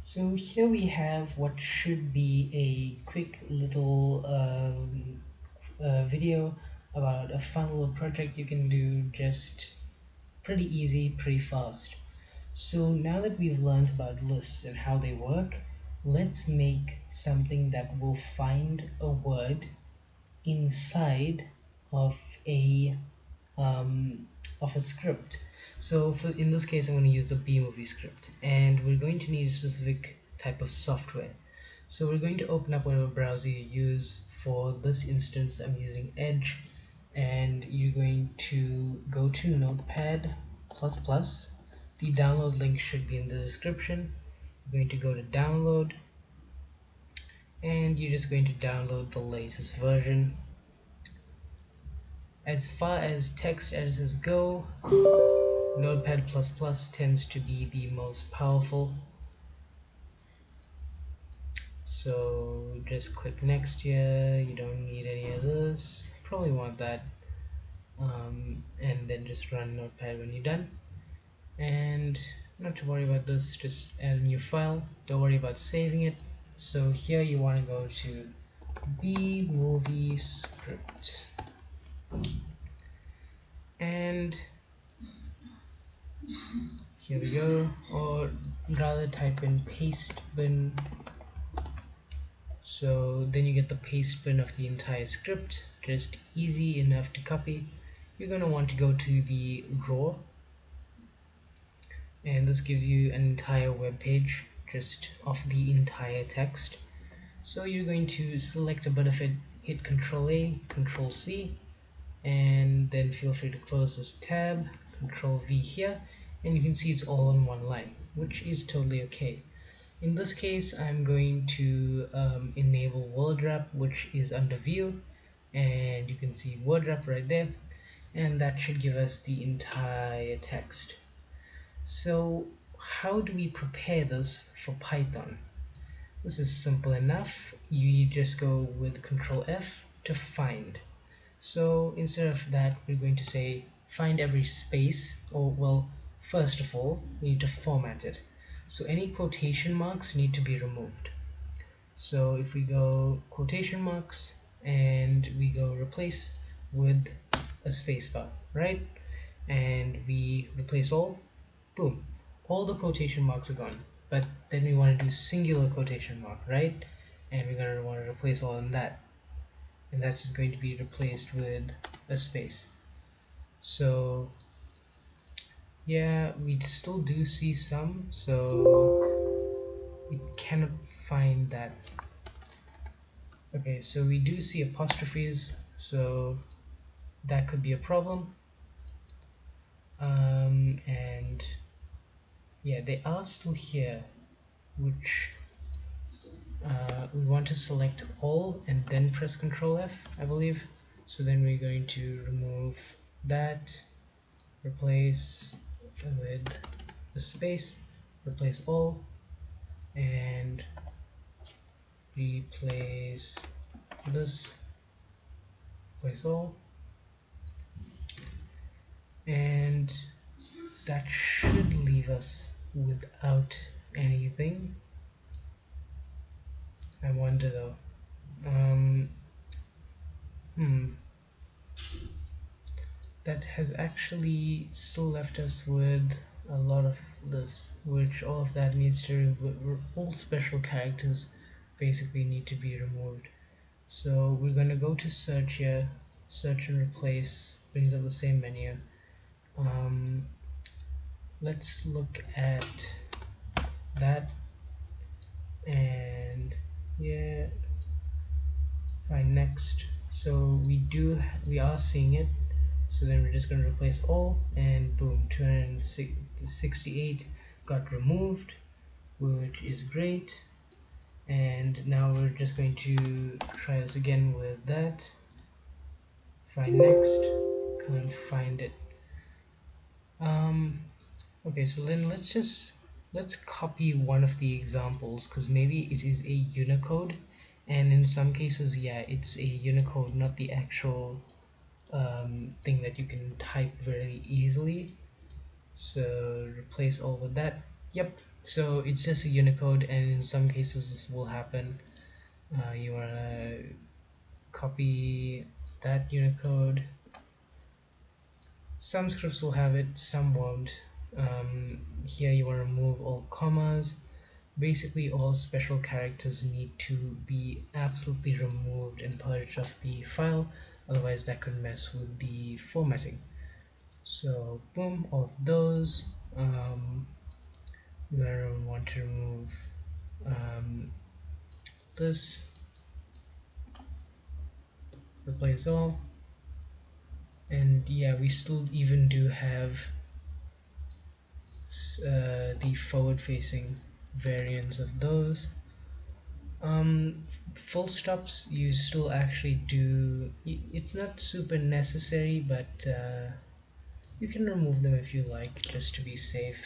So here we have what should be a quick little video about a fun little project you can do, just pretty easy, pretty fast. So now that we've learned about lists and how they work, let's make something that will find a word inside of a script. So in this case, I'm going to use the bmovie script, and we're going to need a specific type of software. So we're going to open up whatever browser you use. For this instance, I'm using Edge, and you're going to go to Notepad++. The download link should be in the description. You're going to go to download, and you're just going to download the latest version. As far as text editors go, Notepad++ tends to be the most powerful. So just click next here. You don't need any of this. Probably want that. And then just run Notepad when you're done. And not to worry about this, just add a new file. Don't worry about saving it. So here you want to go to bmovie script, and here we go. Or rather, type in paste bin. So then you get the paste bin of the entire script, just easy enough to copy. You're going to want to go to the drawer, and this gives you an entire web page just of the entire text. So you're going to select a bit of it, hit Ctrl A, Ctrl C, and then feel free to close this tab, Ctrl V here, and you can see it's all in one line, which is totally okay. In this case, I'm going to enable word wrap, which is under view, and you can see word wrap right there, and that should give us the entire text. So how do we prepare this for Python? This is simple enough. You just go with Control F to find. So instead of that, we're going to say find every space, or well, first of all, we need to format it. So any quotation marks need to be removed. So if we go quotation marks and we go replace with a spacebar, right? And we replace all, boom, all the quotation marks are gone. But then we want to do singular quotation mark, right? And we're going to want to replace all in that. And that's just going to be replaced with a space. So yeah, we still do see some, so we cannot find that. Okay, so we do see apostrophes, so that could be a problem. And yeah, they are still here, which we want to select all and then press Ctrl F, I believe. So then we're going to remove that, replace with a space, replace all, and replace this, replace all, and that should leave us without anything. I wonder though. That has actually still left us with a lot of this, which all of that needs to, all special characters basically need to be removed. So we're going to go to search here, search and replace, brings up the same menu. Let's look at that, and yeah, find next. So we are seeing it. So then we're just going to replace all, and boom, 268 got removed, which is great. And now we're just going to try this again with that. Find next, can't find it. Okay, so then let's copy one of the examples, because maybe it is a Unicode, and in some cases, yeah, it's a Unicode, not the actual thing that you can type very easily. So replace all with that. Yep, So it's just a Unicode, and in some cases this will happen. You want to copy that Unicode. Some scripts will have it, some won't. Here you want to remove all commas. Basically all special characters need to be absolutely removed and purged off the file, otherwise that could mess with the formatting. So boom, all of those. We're going to want to remove this, replace all, and yeah, we still even do have the forward facing variants of those. Full stops you still actually do, it's not super necessary, but you can remove them if you like, just to be safe.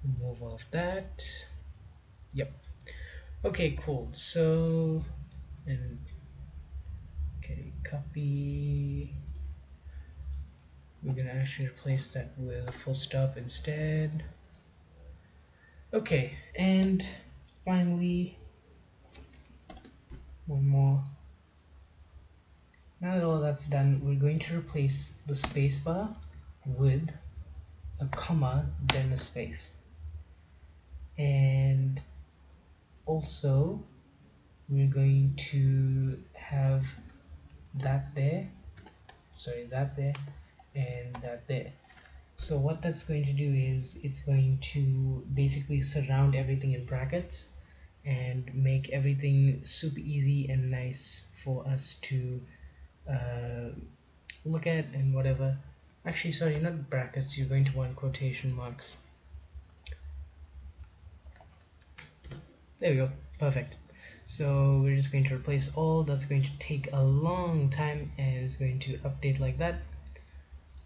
Remove all of that. Yep. Okay, cool. So, and okay, copy. We're gonna actually replace that with a full stop instead. Okay, and finally, one more. Now that all that's done, we're going to replace the spacebar with a comma, then a space. And also, we're going to have that there, that there, and that there. So what that's going to do is it's going to basically surround everything in brackets and make everything super easy and nice for us to uh, look at and whatever. Actually, sorry, not brackets, you're going to want quotation marks. There we go, perfect. So we're just going to replace all. That's going to take a long time and it's going to update like that.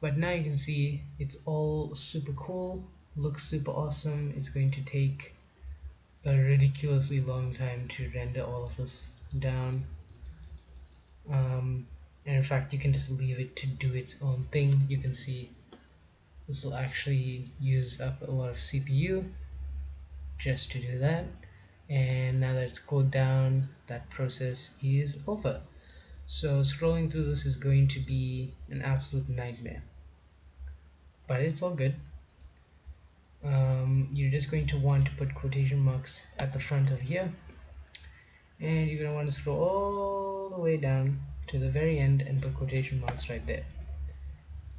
But now you can see it's all super cool, looks super awesome. It's going to take a ridiculously long time to render all of this down. And in fact, you can just leave it to do its own thing. You can see this will actually use up a lot of CPU just to do that. And now that it's cooled down, that process is over. So scrolling through this is going to be an absolute nightmare, but it's all good. You're just going to want to put quotation marks at the front of here, and you're going to want to scroll all the way down to the very end and put quotation marks right there,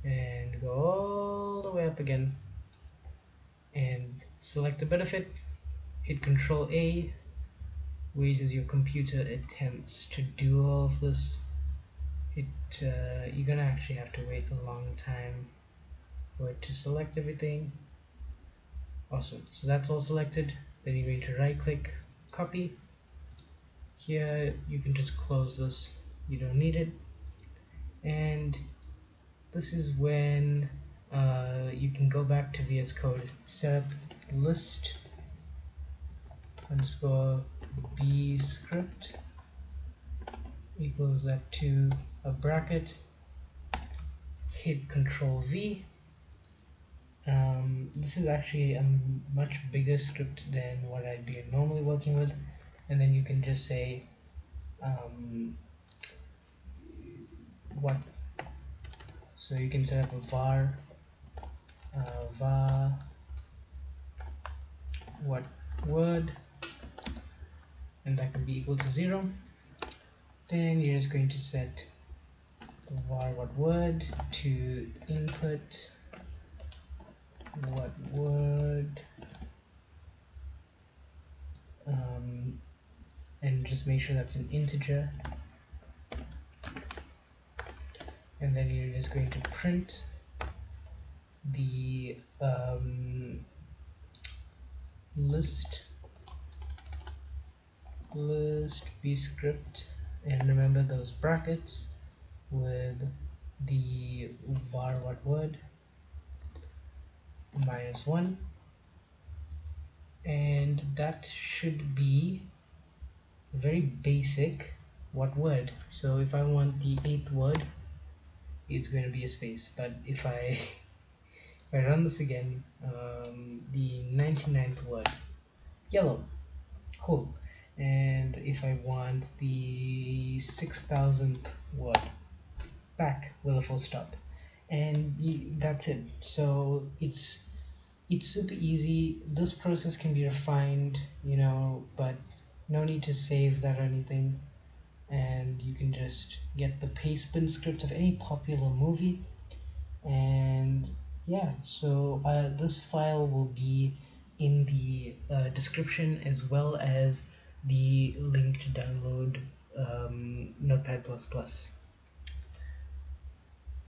and go all the way up again and select a benefit, hit Control A, wait as your computer attempts to do all of this. You're gonna actually have to wait a long time for it to select everything. Awesome, so that's all selected. Then you're going to right click, copy. Here you can just close this, you don't need it. And this is when you can go back to VS Code, set up list underscore b script equals that to a bracket, hit Control V. This is actually a much bigger script than what I'd be normally working with, and then you can just say what. So you can set up a var what word, and that can be equal to 0. Then you're just going to set var what word to input what word, and just make sure that's an integer. And then you're just going to print the list bscript, and remember those brackets with the var what word -1, and that should be very basic what word. So if I want the 8th word, it's going to be a space, but if I If I run this again, the 99th word, yellow, cool. And if I want the 6,000th word, back with a full stop. And that's it. So it's super easy. This process can be refined, but no need to save that or anything. And you can just get the paste bin script of any popular movie. And yeah, so this file will be in the description, as well as the link to download Notepad++.